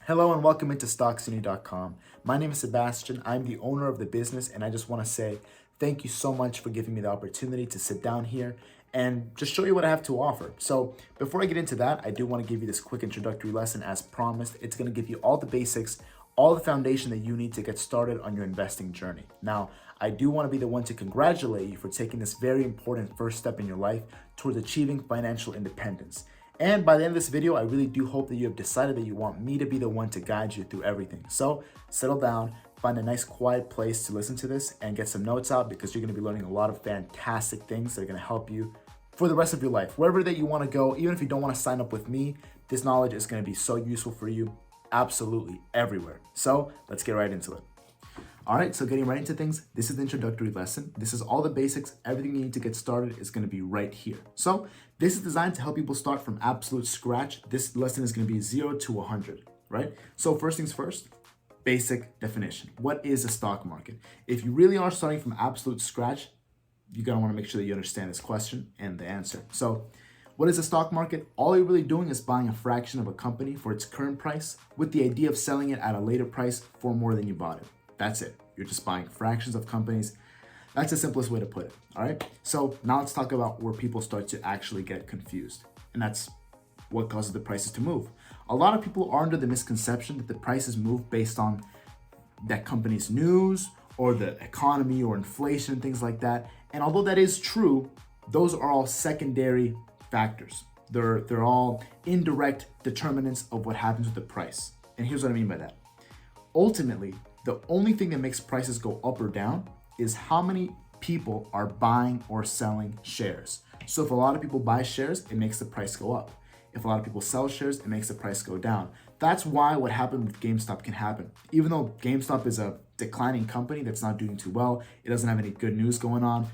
Hello and welcome into StocksUni.com. My name is Sebastian. I'm the owner of the business, and I just want to say thank you so much for giving me the opportunity to sit down here and just show you what I have to offer. So before I get into that, I do want to give you this quick introductory lesson as promised. It's going to give you all the basics, all the foundation that you need to get started on your investing journey. Now, I do want to be the one to congratulate you for taking this very important first step in your life towards achieving financial independence. And by the end of this video, I really do hope that you have decided that you want me to be the one to guide you through everything. So settle down, find a nice quiet place to listen to this and get some notes out because you're gonna be learning a lot of fantastic things that are gonna help you for the rest of your life. Wherever that you wanna go, even if you don't wanna sign up with me, this knowledge is gonna be so useful for you absolutely everywhere. So let's get right into it. All right, so getting right into things, this is the introductory lesson. This is all the basics. Everything you need to get started is gonna be right here. So this is designed to help people start from absolute scratch. This lesson is gonna be 0 to 100, right? So first things first, basic definition. What is a stock market? If you really are starting from absolute scratch, you're gonna wanna make sure that you understand this question and the answer. So what is a stock market? All you're really doing is buying a fraction of a company for its current price with the idea of selling it at a later price for more than you bought it. That's it. You're just buying fractions of companies. That's the simplest way to put it, all right? So now let's talk about where people start to actually get confused. And that's what causes the prices to move. A lot of people are under the misconception that the prices move based on that company's news or the economy or inflation and things like that. And although that is true, those are all secondary factors. They're all indirect determinants of what happens with the price. And here's what I mean by that. Ultimately, the only thing that makes prices go up or down is how many people are buying or selling shares. So if a lot of people buy shares, it makes the price go up. If a lot of people sell shares, it makes the price go down. That's why what happened with GameStop can happen. Even though GameStop is a declining company that's not doing too well, it doesn't have any good news going on.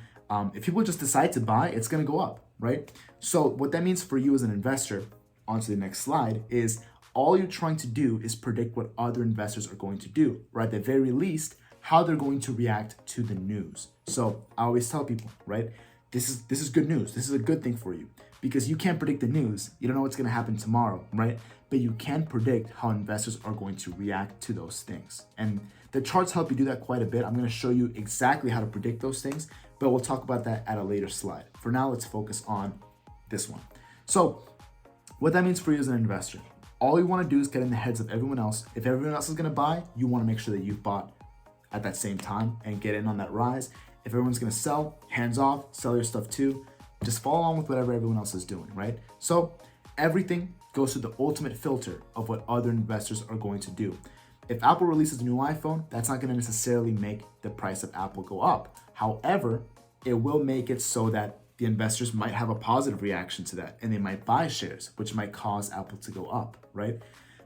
If people just decide to buy, it's gonna go up, right? So what that means for you as an investor, onto the next slide, is all you're trying to do is predict what other investors are going to do, or at the very least, how they're going to react to the news. So I always tell people, right? This is good news. This is a good thing for you because you can't predict the news. You don't know what's going to happen tomorrow, right? But you can predict how investors are going to react to those things. And the charts help you do that quite a bit. I'm going to show you exactly how to predict those things, but we'll talk about that at a later slide. For now, let's focus on this one. So what that means for you as an investor, all you want to do is get in the heads of everyone else. If everyone else is going to buy, you want to make sure that you've bought at that same time and get in on that rise. If everyone's going to sell, hands off, sell your stuff too. Just follow along with whatever everyone else is doing, right? So everything goes through the ultimate filter of what other investors are going to do. If Apple releases a new iPhone, that's not going to necessarily make the price of Apple go up. However, it will make it so that the investors might have a positive reaction to that and they might buy shares, which might cause Apple to go up, right?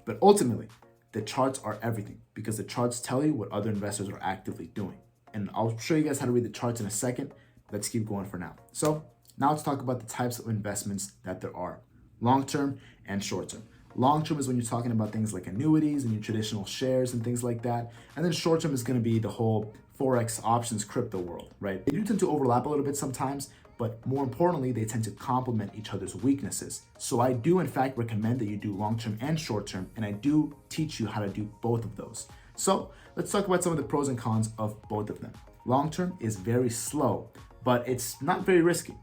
But ultimately, the charts are everything because the charts tell you what other investors are actively doing. And I'll show you guys how to read the charts in a second. Let's keep going for now. So now let's talk about the types of investments that there are, long-term and short-term. Long-term is when you're talking about things like annuities and your traditional shares and things like that. And then short-term is going to be the whole Forex options crypto world, right? They do tend to overlap a little bit sometimes, but more importantly, they tend to complement each other's weaknesses. So I do in fact recommend that you do long-term and short-term, and I do teach you how to do both of those. So let's talk about some of the pros and cons of both of them. Long-term is very slow, but it's not very risky,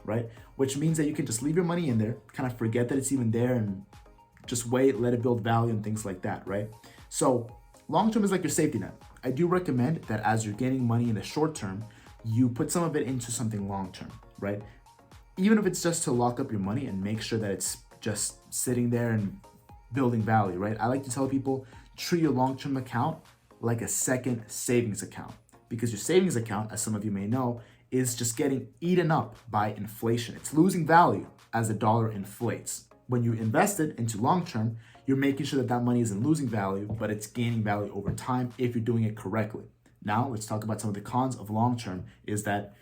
right? Which means that you can just leave your money in there, kind of forget that it's even there and just wait, let it build value and things like that, right? So long-term is like your safety net. I do recommend that as you're gaining money in the short term, you put some of it into something long-term, right? Even if it's just to lock up your money and make sure that it's just sitting there and building value, right? I like to tell people, treat your long-term account like a second savings account because your savings account, as some of you may know, is just getting eaten up by inflation. It's losing value as the dollar inflates. When you invest it into long-term, you're making sure that that money isn't losing value, but it's gaining value over time if you're doing it correctly. Now, let's talk about some of the cons of long-term is that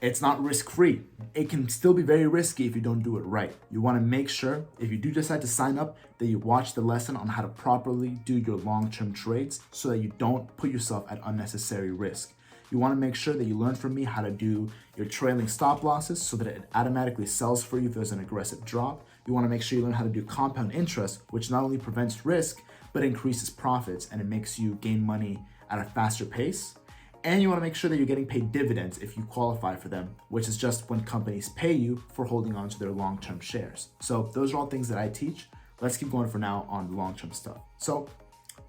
it's not risk-free. It can still be very risky if you don't do it right. You want to make sure if you do decide to sign up that you watch the lesson on how to properly do your long-term trades so that you don't put yourself at unnecessary risk. You want to make sure that you learn from me how to do your trailing stop losses so that it automatically sells for you if there's an aggressive drop. You want to make sure you learn how to do compound interest, which not only prevents risk, but it increases profits and it makes you gain money at a faster pace. And you want to make sure that you're getting paid dividends if you qualify for them, which is just when companies pay you for holding on to their long-term shares. So those are all things that I teach. Let's keep going for now on the long-term stuff. So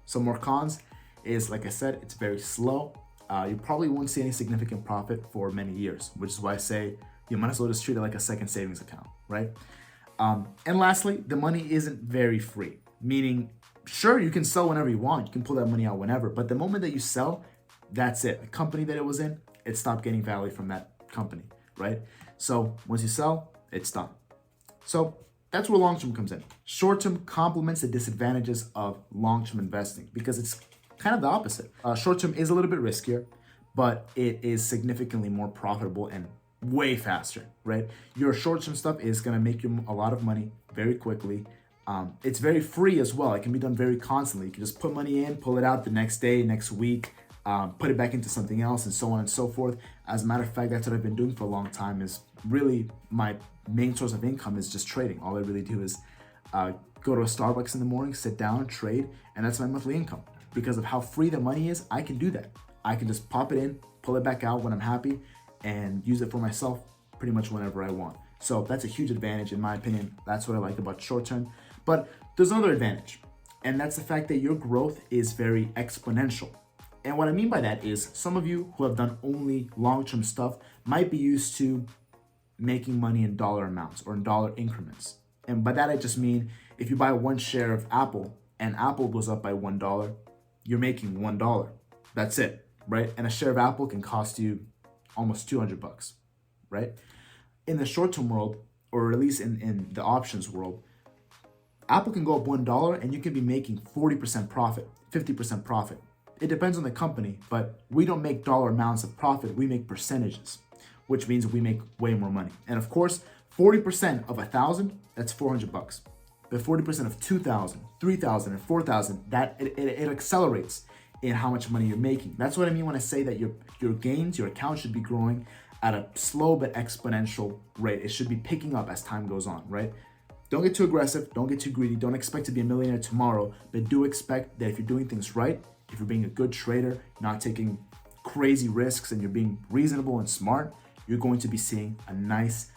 some more cons is, like I said, it's very slow. You probably won't see any significant profit for many years, which is why I say you might as well just treat it like a second savings account, right? And lastly, the money isn't very free, meaning, sure, you can sell whenever you want. You can pull that money out whenever, but the moment that you sell, that's it. The company that it was in, it stopped getting value from that company, right? So once you sell, it's done. So that's where long-term comes in. Short-term complements the disadvantages of long-term investing because it's kind of the opposite. Short-term is a little bit riskier, but it is significantly more profitable and way faster, right? Your short-term stuff is gonna make you a lot of money very quickly. It's very free as well. It can be done very constantly. You can just put money in, pull it out the next day, next week, put it back into something else, and so on and so forth. As a matter of fact, that's what I've been doing for a long time. Is really my main source of income is just trading. All I really do is go to a Starbucks in the morning, sit down, trade, and that's my monthly income. Because of how free the money is, I can do that. I can just pop it in, pull it back out when I'm happy, and use it for myself pretty much whenever I want. So that's a huge advantage in my opinion. That's what I like about short term. But there's another advantage, and that's the fact that your growth is very exponential. And what I mean by that is some of you who have done only long-term stuff might be used to making money in dollar amounts or in dollar increments. And by that, I just mean if you buy one share of Apple and Apple goes up by $1, you're making $1. That's it, right? And a share of Apple can cost you almost $200, right? In the short-term world, or at least in the options world, Apple can go up $1 and you can be making 40% profit, 50% profit. It depends on the company, but we don't make dollar amounts of profit, we make percentages, which means we make way more money. And of course, 40% of 1,000, that's $400. But 40% of 2,000, 3,000, and 4,000, that it accelerates in how much money you're making. That's what I mean when I say that your gains, your account should be growing at a slow but exponential rate. It should be picking up as time goes on, right? Don't get too aggressive, don't get too greedy, don't expect to be a millionaire tomorrow, but do expect that if you're doing things right, if you're being a good trader, not taking crazy risks, and you're being reasonable and smart, you're going to be seeing a nice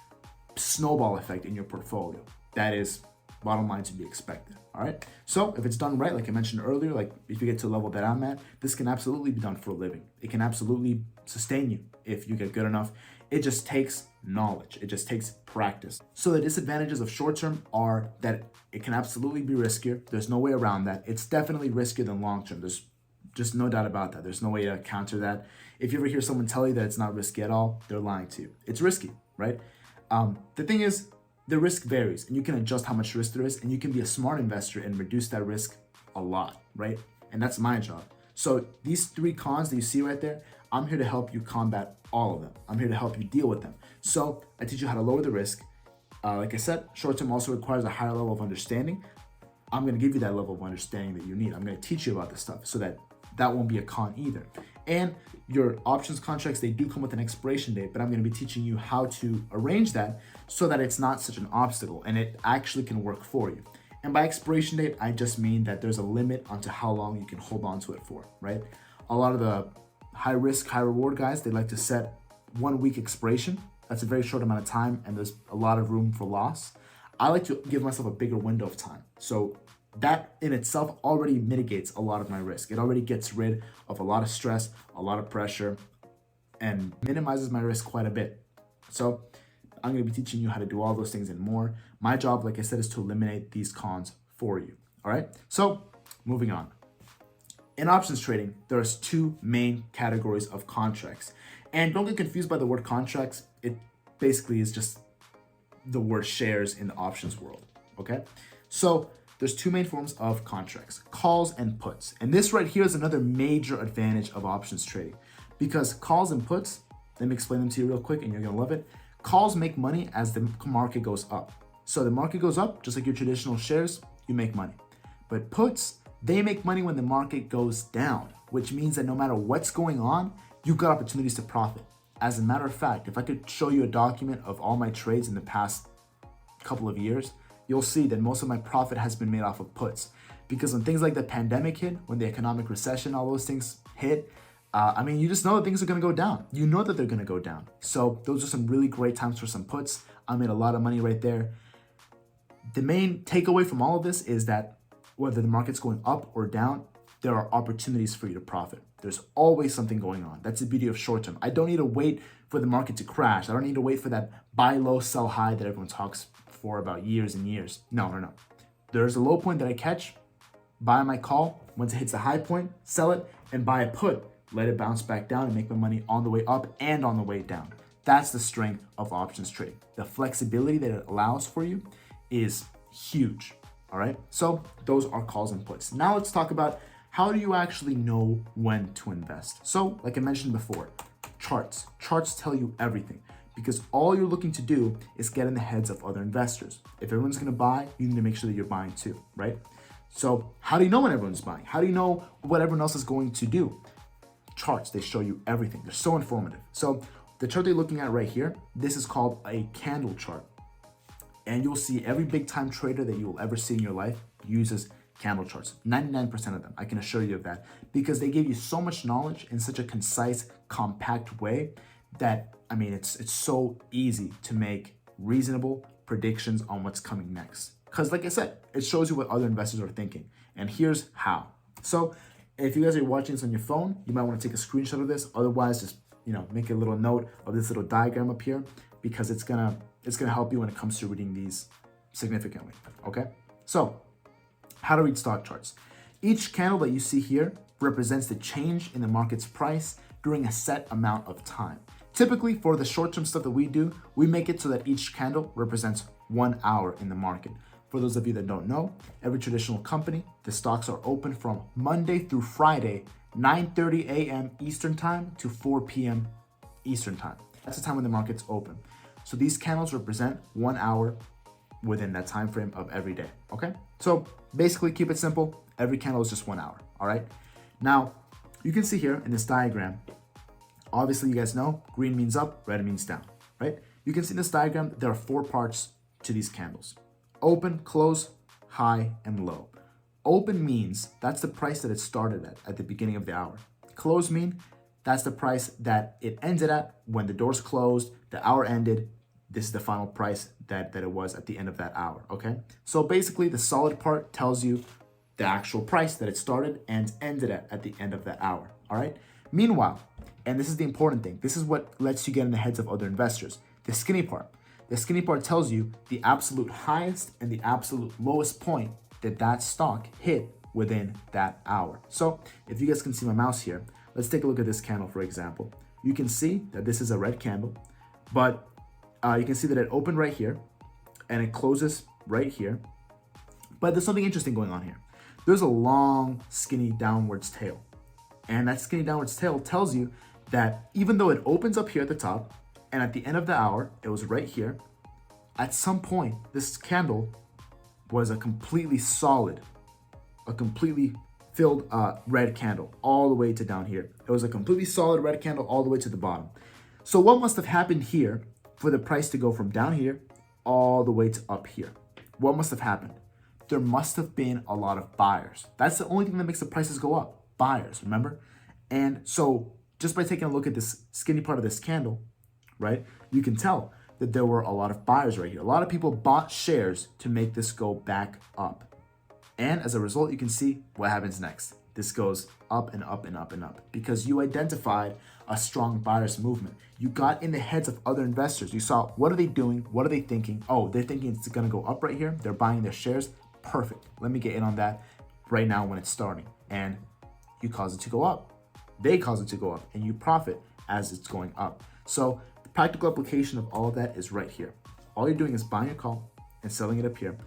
snowball effect in your portfolio. That is bottom line to be expected, all right? So if it's done right, like I mentioned earlier, like if you get to a level that I'm at, this can absolutely be done for a living. It can absolutely sustain you if you get good enough. It just takes knowledge. It just takes practice. So the disadvantages of short-term are that it can absolutely be riskier. There's no way around that. It's definitely riskier than long-term. There's just no doubt about that. There's no way to counter that. If you ever hear someone tell you that it's not risky at all, they're lying to you. It's risky, right? The thing is, the risk varies and you can adjust how much risk there is, and you can be a smart investor and reduce that risk a lot, right? And that's my job. So these three cons that you see right there, I'm here to help you combat all of them. I'm here to help you deal with them. So I teach you how to lower the risk. Like I said, short-term also requires a higher level of understanding. I'm going to give you that level of understanding that you need. I'm going to teach you about this stuff so that won't be a con either. And your options contracts, they do come with an expiration date, but I'm going to be teaching you how to arrange that so that it's not such an obstacle and it actually can work for you. And by expiration date, I just mean that there's a limit onto how long you can hold on to it for, right? A lot of the high risk, high reward guys, they like to set 1 week expiration. That's a very short amount of time and there's a lot of room for loss. I like to give myself a bigger window of time. So that in itself already mitigates a lot of my risk. It already gets rid of a lot of stress, a lot of pressure, and minimizes my risk quite a bit. So I'm going to be teaching you how to do all those things and more. My job, like I said, is to eliminate these cons for you. All right. So moving on. In options trading, there's two main categories of contracts. And don't get confused by the word contracts. It basically is just the word shares in the options world. Okay. So there's two main forms of contracts, calls and puts. And this right here is another major advantage of options trading, because calls and puts, let me explain them to you real quick and you're gonna love it. Calls make money as the market goes up. So the market goes up, just like your traditional shares, you make money. But puts, they make money when the market goes down, which means that no matter what's going on, you've got opportunities to profit. As a matter of fact, if I could show you a document of all my trades in the past couple of years, you'll see that most of my profit has been made off of puts. Because when things like the pandemic hit, when the economic recession, all those things hit, I mean, you just know that things are going to go down. You know that they're going to go down. So those are some really great times for some puts. I made a lot of money right there. The main takeaway from all of this is that whether the market's going up or down, there are opportunities for you to profit. There's always something going on. That's the beauty of short term. I don't need to wait for the market to crash. I don't need to wait for that buy low, sell high that everyone talks for about years and years. No. There's a low point that I catch, buy my call. Once it hits a high point, sell it and buy a put. Let it bounce back down and make my money on the way up and on the way down. That's the strength of options trading. The flexibility that it allows for you is huge. All right. So those are calls and puts. Now let's talk about how do you actually know when to invest? So like I mentioned before, charts. Charts tell you everything because all you're looking to do is get in the heads of other investors. If everyone's going to buy, you need to make sure that you're buying too, right? So how do you know when everyone's buying? How do you know what everyone else is going to do? Charts, they show you everything. They're so informative. So the chart they're looking at right here, this is called a candle chart. And you'll see every big time trader that you will ever see in your life uses candle charts. 99% of them, I can assure you of that, because they give you so much knowledge in such a concise, compact way that, I mean, it's so easy to make reasonable predictions on what's coming next. Because like I said, it shows you what other investors are thinking. And here's how. So if you guys are watching this on your phone, you might want to take a screenshot of this. Otherwise, just, make a little note of this little diagram up here, because it's gonna help you when it comes to reading these significantly, okay? So how to read stock charts. Each candle that you see here represents the change in the market's price during a set amount of time. Typically, for the short-term stuff that we do, we make it so that each candle represents 1 hour in the market. For those of you that don't know, every traditional company, the stocks are open from Monday through Friday, 9:30 a.m. Eastern Time to 4 p.m. Eastern Time. That's the time when the market's open. So these candles represent 1 hour within that time frame of every day, okay? So basically, keep it simple. Every candle is just 1 hour, all right? Now, you can see here in this diagram, obviously you guys know green means up, red means down, right? You can see in this diagram, there are 4 parts to these candles. Open, close, high, and low. Open means that's the price that it started at the beginning of the hour. Close mean that's the price that it ended at when the doors closed, the hour ended. This is the final price that it was at the end of that hour, okay? So basically, the solid part tells you the actual price that it started and ended at the end of that hour, all right? Meanwhile, and this is the important thing, this is what lets you get in the heads of other investors, the skinny part. The skinny part tells you the absolute highest and the absolute lowest point that stock hit within that hour. So if you guys can see my mouse here, let's take a look at this candle, for example. You can see that this is a red candle, but you can see that it opened right here and it closes right here. But there's something interesting going on here. There's a long, skinny downwards tail. And that skinny downwards tail tells you that even though it opens up here at the top, and at the end of the hour, it was right here, at some point, this candle was a completely solid, a completely filled red candle all the way to down here. It was a completely solid red candle all the way to the bottom. So what must have happened here for the price to go from down here all the way to up here? What must have happened? There must have been a lot of buyers. That's the only thing that makes the prices go up. Buyers, remember? And so just by taking a look at this skinny part of this candle, right, you can tell that there were a lot of buyers right here. A lot of people bought shares to make this go back up. And as a result, you can see what happens next. This goes up and up and up and up because you identified a strong buyer's movement. You got in the heads of other investors. You saw, what are they doing? What are they thinking? Oh, they're thinking it's gonna go up right here. They're buying their shares. Perfect. Let me get in on that right now when it's starting. And you cause it to go up. They cause it to go up and you profit as it's going up. So the practical application of all of that is right here. All you're doing is buying a call and selling it up here.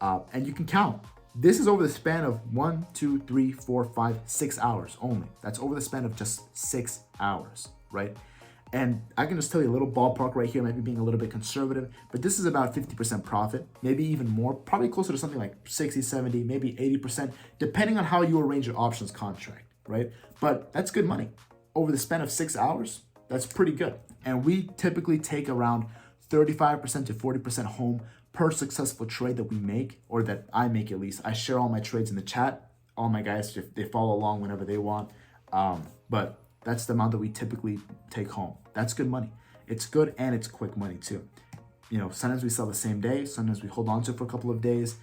And you can count. This is over the span of 1, 2, 3, 4, 5, 6 hours only. That's over the span of just 6 hours, right? And I can just tell you a little ballpark right here, maybe being a little bit conservative, but this is about 50% profit, maybe even more, probably closer to something like 60, 70, maybe 80%, depending on how you arrange your options contract, right? But that's good money. Over the span of 6 hours, that's pretty good. And we typically take around 35% to 40% home per successful trade that we make, or that I make at least. I share all my trades in the chat. All my guys, if they follow along whenever they want. But that's the amount that we typically take home. That's good money. It's good and it's quick money too. You know, sometimes we sell the same day. Sometimes we hold on to it for a couple of days.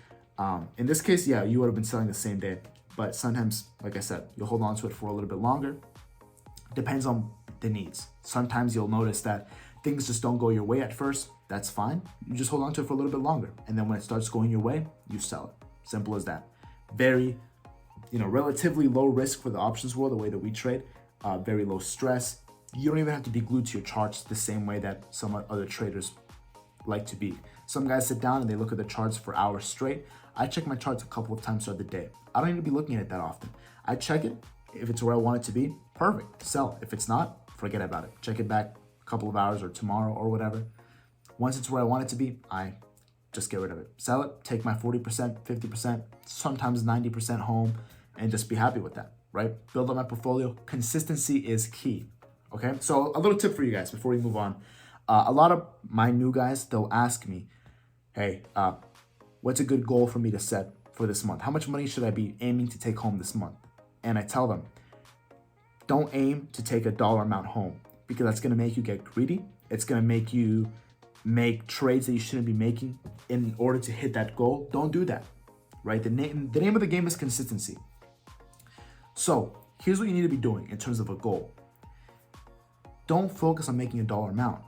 In this case, yeah, you would have been selling the same day. But sometimes, like I said, you'll hold on to it for a little bit longer. Depends on the needs. Sometimes you'll notice that things just don't go your way at first. That's fine. You just hold on to it for a little bit longer. And then when it starts going your way, you sell it. Simple as that. Very, relatively low risk for the options world, the way that we trade. Very low stress. You don't even have to be glued to your charts the same way that some other traders like to be. Some guys sit down and they look at the charts for hours straight. I check my charts a couple of times throughout the day. I don't need to be looking at it that often. I check it. If it's where I want it to be, perfect, sell. If it's not, forget about it. Check it back a couple of hours or tomorrow or whatever. Once it's where I want it to be, I just get rid of it. Sell it, take my 40%, 50%, sometimes 90% home, and just be happy with that, right? Build up my portfolio. Consistency is key, okay? So a little tip for you guys before we move on. A lot of my new guys, they'll ask me, hey, what's a good goal for me to set for this month? How much money should I be aiming to take home this month? And I tell them, don't aim to take a dollar amount home, because that's going to make you get greedy. It's going to make you make trades that you shouldn't be making in order to hit that goal. Don't do that, right? The name of the game is consistency. So here's what you need to be doing in terms of a goal. Don't focus on making a dollar amount.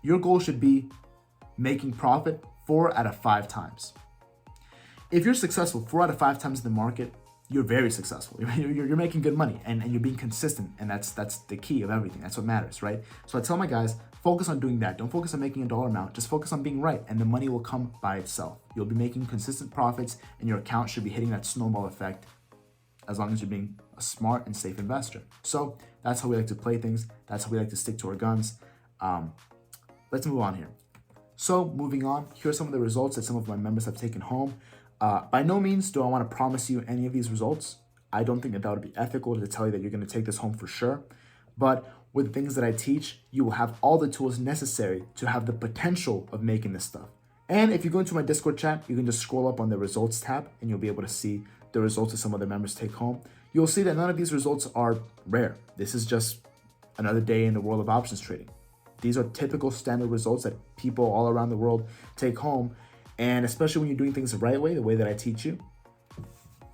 Your goal should be making profit 4 out of 5 times. If you're successful 4 out of 5 times in the market, you're very successful. You're making good money and you're being consistent, and that's the key of everything. That's what matters, right? So I tell my guys, focus on doing that. Don't focus on making a dollar amount. Just focus on being right, and the money will come by itself. You'll be making consistent profits, and your account should be hitting that snowball effect as long as you're being a smart and safe investor. So that's how we like to play things. That's how we like to stick to our guns. Let's move on here. So moving on, here are some of the results that some of my members have taken home. By no means do I want to promise you any of these results. I don't think that would be ethical to tell you that you're going to take this home for sure. But with the things that I teach, you will have all the tools necessary to have the potential of making this stuff. And if you go into my Discord chat, you can just scroll up on the results tab and you'll be able to see the results that some of the members take home. You'll see that none of these results are rare. This is just another day in the world of options trading. These are typical standard results that people all around the world take home. And especially when you're doing things the right way, the way that I teach you,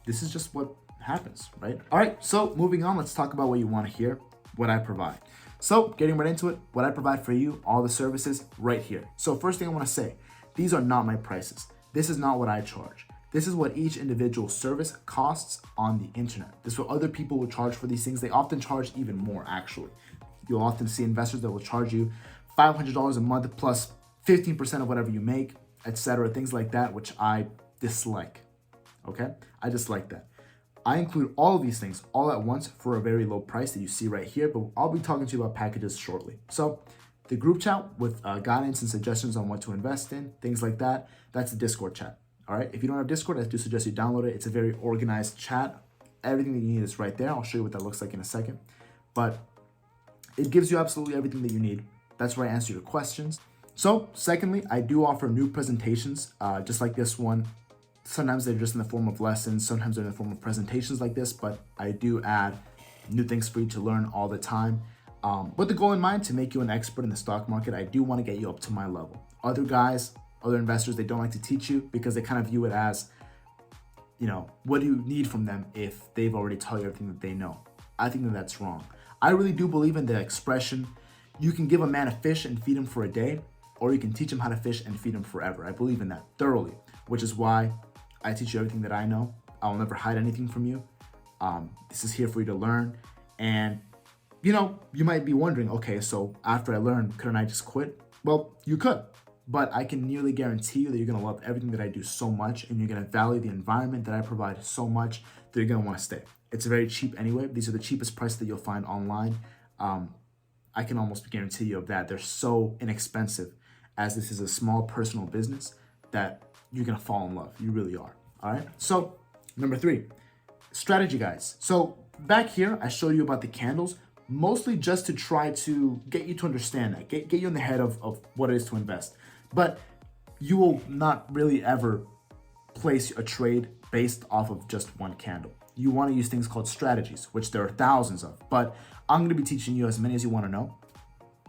this is just what happens, right? All right, so moving on, let's talk about what you want to hear, what I provide. So getting right into it, what I provide for you, all the services right here. So first thing I want to say, these are not my prices. This is not what I charge. This is what each individual service costs on the internet. This is what other people will charge for these things. They often charge even more, actually. You'll often see investors that will charge you $500 a month plus 15% of whatever you make, etc., things like that, which I dislike, okay? I dislike that. I include all of these things all at once for a very low price that you see right here, but I'll be talking to you about packages shortly. So the group chat with guidance and suggestions on what to invest in, things like that, that's the Discord chat, all right? If you don't have Discord, I do suggest you download it. It's a very organized chat. Everything that you need is right there. I'll show you what that looks like in a second, but it gives you absolutely everything that you need. That's where I answer your questions. So secondly, I do offer new presentations, just like this one. Sometimes they're just in the form of lessons, sometimes they're in the form of presentations like this, but I do add new things for you to learn all the time. With the goal in mind to make you an expert in the stock market, I do want to get you up to my level. Other guys, other investors, they don't like to teach you because they kind of view it as, what do you need from them if they've already taught you everything that they know? I think that that's wrong. I really do believe in the expression, you can give a man a fish and feed him for a day, or you can teach him how to fish and feed him forever. I believe in that thoroughly, which is why I teach you everything that I know. I'll never hide anything from you. This is here for you to learn. And, you might be wondering, okay, so after I learn, couldn't I just quit? Well, you could, but I can nearly guarantee you that you're gonna love everything that I do so much, and you're gonna value the environment that I provide so much that you're gonna wanna stay. It's very cheap anyway. These are the cheapest prices that you'll find online. I can almost guarantee you of that. They're so inexpensive, as this is a small personal business, that you're gonna fall in love. You really are, all right? So number 3, strategy guides. So back here, I showed you about the candles, mostly just to try to get you to understand that, get you in the head of what it is to invest. But you will not really ever place a trade based off of just one candle. You want to use things called strategies, which there are thousands of, but I'm going to be teaching you as many as you want to know,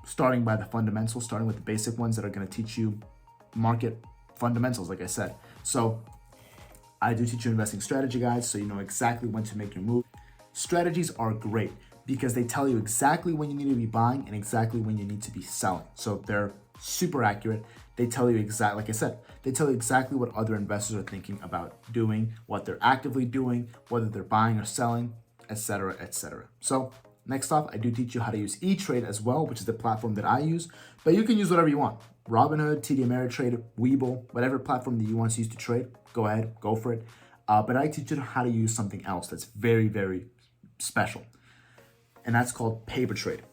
starting by the fundamentals, starting with the basic ones that are going to teach you market fundamentals, like I said. So I do teach you investing strategy guides, so you know exactly when to make your move. Strategies are great because they tell you exactly when you need to be buying and exactly when you need to be selling. So they're super accurate. They tell you exactly, like I said, they tell you exactly what other investors are thinking about doing, what they're actively doing, whether they're buying or selling, etc., etc. So next off, I do teach you how to use E-Trade as well, which is the platform that I use, but you can use whatever you want. Robinhood, TD Ameritrade, Webull, whatever platform that you want to use to trade, go ahead, go for it. But I teach you how to use something else that's very, very special, and that's called paper trade.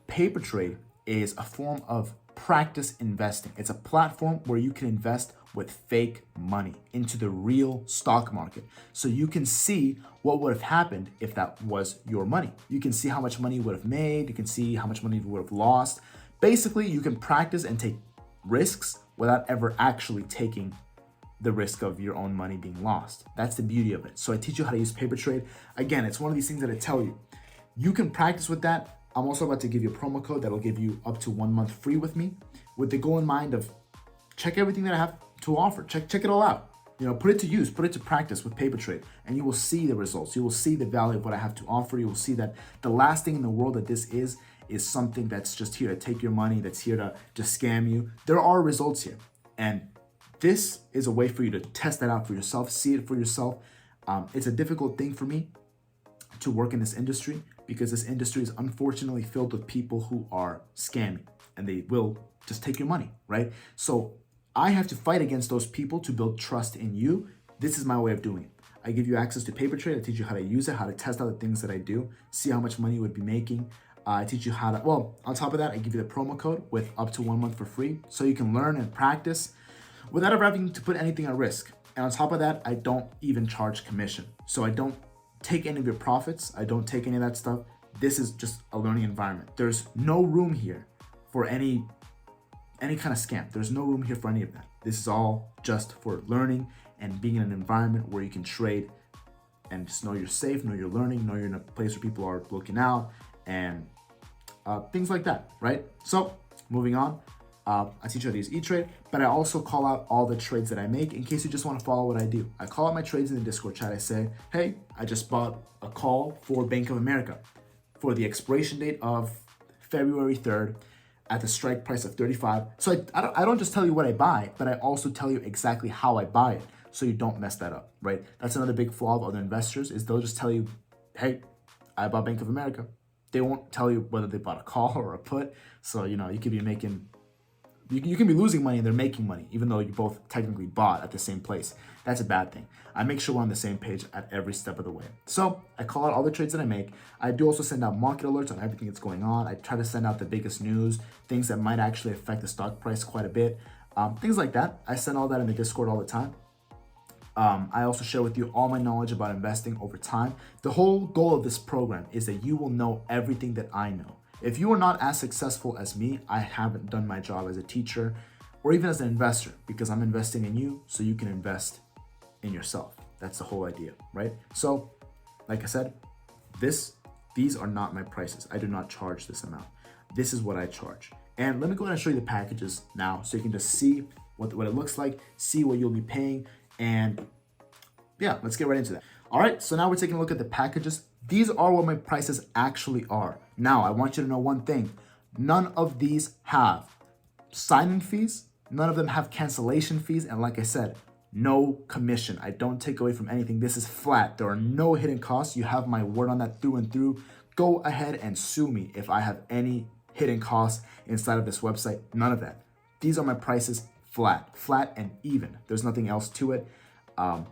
Paper trade is a form of practice investing. It's a platform where you can invest with fake money into the real stock market. So you can see what would have happened if that was your money. You can see how much money you would have made. You can see how much money you would have lost. Basically, you can practice and take risks without ever actually taking the risk of your own money being lost. That's the beauty of it. So I teach you how to use paper trade. Again, it's one of these things that I tell you. You can practice with that. I'm also about to give you a promo code that'll give you up to 1 month free with me, with the goal in mind of check everything that I have to offer. Check it all out. You know, put it to use, put it to practice with paper trade, and you will see the results. You will see the value of what I have to offer. You will see that the last thing in the world that this is something that's just here to take your money, that's here to just scam you. There are results here. And this is a way for you to test that out for yourself, see it for yourself. It's a difficult thing for me to work in this industry because this industry is unfortunately filled with people who are scamming and they will just take your money, right? So I have to fight against those people to build trust in you. This is my way of doing it. I give you access to paper trade. I teach you how to use it, how to test out the things that I do, see how much money you would be making. I teach you how to, well, on top of that, I give you the promo code with up to 1 month for free so you can learn and practice without ever having to put anything at risk. And on top of that, I don't even charge commission. So I don't take any of your profits. I don't take any of that stuff. This is just a learning environment. There's no room here for any kind of scam. There's no room here for any of that. This is all just for learning and being in an environment where you can trade and just know you're safe, know you're learning, know you're in a place where people are looking out and things like that, right? So moving on, I teach you how to use E-Trade, but I also call out all the trades that I make in case you just want to follow what I do. I call out my trades in the Discord chat. I say, hey, I just bought a call for Bank of America for the expiration date of February 3rd at the strike price of 35. So I don't just tell you what I buy, but I also tell you exactly how I buy it so you don't mess that up, right? That's another big flaw of other investors is they'll just tell you, hey, I bought Bank of America. They won't tell you whether they bought a call or a put. So, you know, you could be making, you can be losing money and they're making money, even though you both technically bought at the same place. That's a bad thing. I make sure we're on the same page at every step of the way. So I call out all the trades that I make. I do also send out market alerts on everything that's going on. I try to send out the biggest news, things that might actually affect the stock price quite a bit, things like that. I send all that in the Discord all the time. I also share with you all my knowledge about investing over time. The whole goal of this program is that you will know everything that I know. If you are not as successful as me, I haven't done my job as a teacher or even as an investor because I'm investing in you so you can invest in yourself. That's the whole idea, right? So, like I said, these are not my prices. I do not charge this amount. This is what I charge. And let me go ahead and show you the packages now so you can just see what it looks like, see what you'll be paying. And yeah, let's get right into that. All right, so now we're taking a look at the packages. These are what my prices actually are. Now, I want you to know one thing. None of these have sign-in fees. None of them have cancellation fees. And like I said, no commission. I don't take away from anything. This is flat. There are no hidden costs. You have my word on that through and through. Go ahead and sue me if I have any hidden costs inside of this website. None of that. These are my prices flat and even. There's nothing else to it.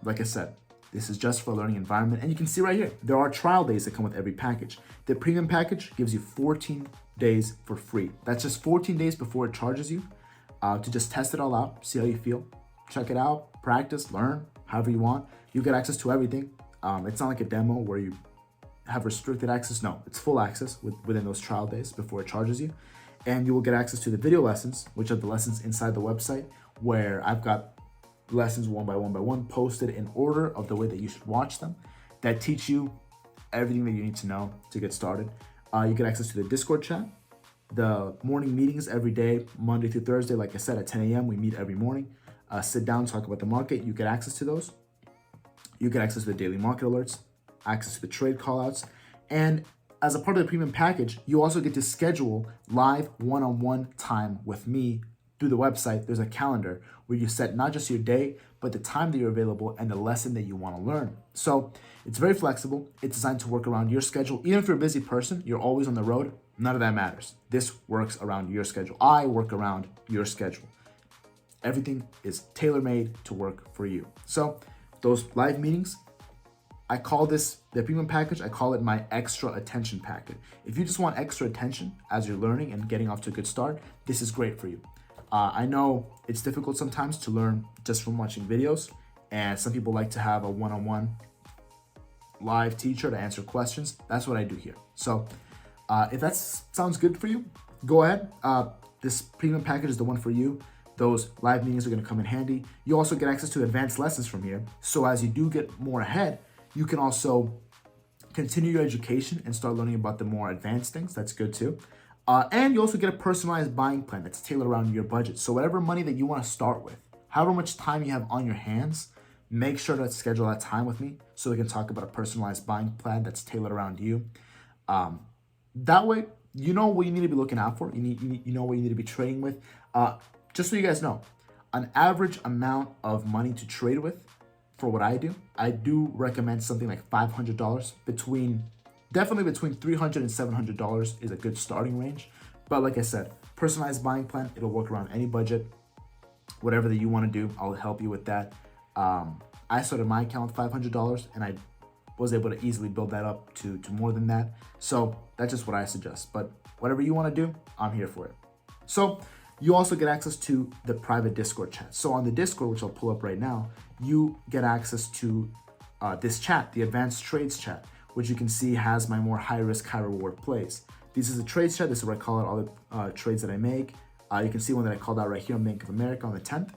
Like I said, this is just for a learning environment. And you can see right here, there are trial days that come with every package. The premium package gives you 14 days for free. That's just 14 days before it charges you to just test it all out, see how you feel, check it out, practice, learn, however you want. You get access to everything. It's not like a demo where you have restricted access. No, it's full access within those trial days before it charges you. And you will get access to the video lessons, which are the lessons inside the website, where I've got lessons one by one posted in order of the way that you should watch them that teach you everything that you need to know to get started. You get access to the Discord chat, the morning meetings every day, Monday through Thursday. Like I said, at 10 a.m. we meet every morning, sit down, talk about the market. You get access to those. You get access to the daily market alerts, access to the trade callouts, and as a part of the premium package, you also get to schedule live one-on-one time with me through the website. There's a calendar where you set not just your day, but the time that you're available and the lesson that you want to learn. So it's very flexible. It's designed to work around your schedule. Even if you're a busy person, you're always on the road, none of that matters. This works around your schedule. I work around your schedule. Everything is tailor-made to work for you. So those live meetings, I call this the premium package. I call it my extra attention package. If you just want extra attention as you're learning and getting off to a good start, this is great for you. I know it's difficult sometimes to learn just from watching videos, and some people like to have a one-on-one live teacher to answer questions. That's what I do here. So if that sounds good for you, go ahead. This premium package is the one for you. Those live meetings are going to come in handy. You also get access to advanced lessons from here. So as you do get more ahead, you can also continue your education and start learning about the more advanced things. That's good too. And you also get a personalized buying plan that's tailored around your budget. So whatever money that you want to start with, however much time you have on your hands, make sure to schedule that time with me so we can talk about a personalized buying plan that's tailored around you. That way, you know what you need to be looking out for. You know what you need to be trading with. Just so you guys know, an average amount of money to trade with for what I do recommend something like $500. Definitely between $300 and $700 is a good starting range. But like I said, personalized buying plan, it'll work around any budget. Whatever that you want to do, I'll help you with that. I started my account with $500 and I was able to easily build that up to more than that. So that's just what I suggest. But whatever you want to do, I'm here for it. So you also get access to the private Discord chat. So on the Discord, which I'll pull up right now, you get access to this chat, the advanced trades chat, which you can see has my more high risk, high reward plays. This is a trades chat. This is where I call out all the trades that I make. You can see one that I called out right here on Bank of America on the 10th.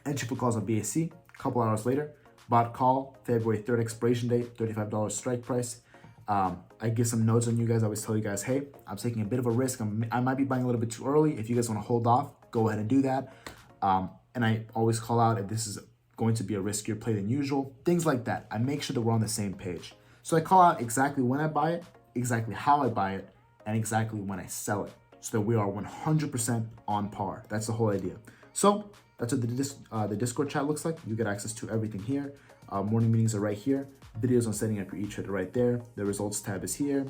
Entry for calls on BAC. A couple hours later, bought call, February 3rd expiration date, $35 strike price. I give some notes on you guys. I always tell you guys, hey, I'm taking a bit of a risk. I might be buying a little bit too early. If you guys want to hold off, go ahead and do that. And I always call out if this is going to be a riskier play than usual, things like that. I make sure that we're on the same page. So I call out exactly when I buy it, exactly how I buy it, and exactly when I sell it, so that we are 100% on par. That's the whole idea. So that's what the Discord chat looks like. You get access to everything here. Morning meetings are right here. Videos on setting up your e-trader right there. The results tab is here.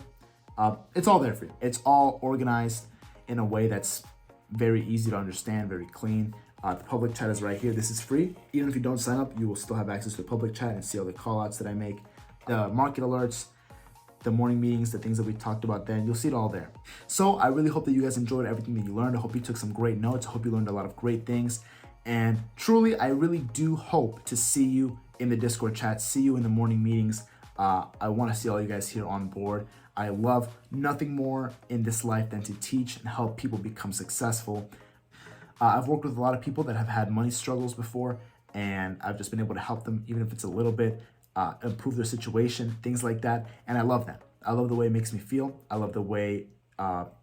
It's all there for you. It's all organized in a way that's very easy to understand, very clean. The public chat is right here. This is free. Even if you don't sign up, you will still have access to the public chat and see all the call outs that I make, the market alerts, the morning meetings, the things that we talked about then. You'll see it all there. So I really hope that you guys enjoyed everything that you learned. I hope you took some great notes. I hope you learned a lot of great things. And truly, I really do hope to see you in the Discord chat, see you in the morning meetings. I want to see all you guys here on board. I love nothing more in this life than to teach and help people become successful. I've worked with a lot of people that have had money struggles before, and I've just been able to help them, even if it's a little bit, improve their situation, things like that. And I love that. I love the way it makes me feel. I love the way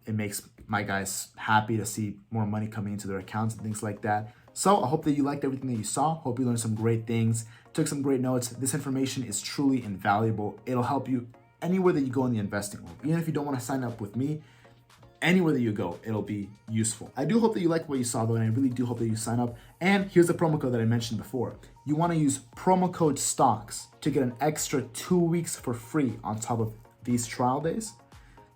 it makes my guys happy to see more money coming into their accounts and things like that. So I hope that you liked everything that you saw. Hope you learned some great things, took some great notes. This information is truly invaluable. It'll help you anywhere that you go in the investing world. Even if you don't want to sign up with me, anywhere that you go, it'll be useful. I do hope that you like what you saw though, and I really do hope that you sign up. And here's the promo code that I mentioned before. You want to use promo code STOCKS to get an extra 2 weeks for free on top of these trial days,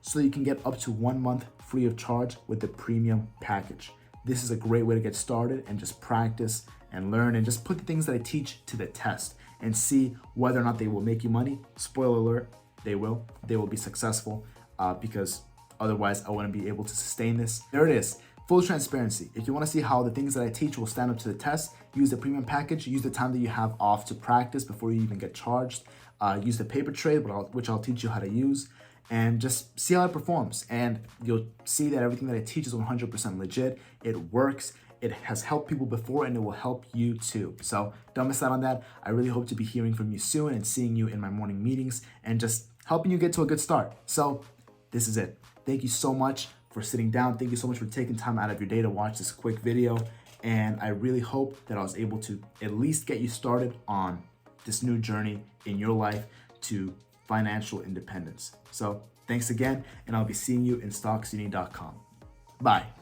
so you can get up to 1 month free of charge with the premium package. This is a great way to get started and just practice and learn and just put the things that I teach to the test and see whether or not they will make you money. Spoiler alert, they will. They will be successful because otherwise I wouldn't be able to sustain this. There it is, full transparency. If you want to see how the things that I teach will stand up to the test, use the premium package, use the time that you have off to practice before you even get charged. Use the paper trade, which I'll teach you how to use, and just see how it performs. And you'll see that everything that I teach is 100% legit. It works. It has helped people before and it will help you too. So don't miss out on that. I really hope to be hearing from you soon and seeing you in my morning meetings and just helping you get to a good start. So this is it. Thank you so much for sitting down. Thank you so much for taking time out of your day to watch this quick video. And I really hope that I was able to at least get you started on this new journey in your life to financial independence. So thanks again, and I'll be seeing you in StocksUni.com. Bye.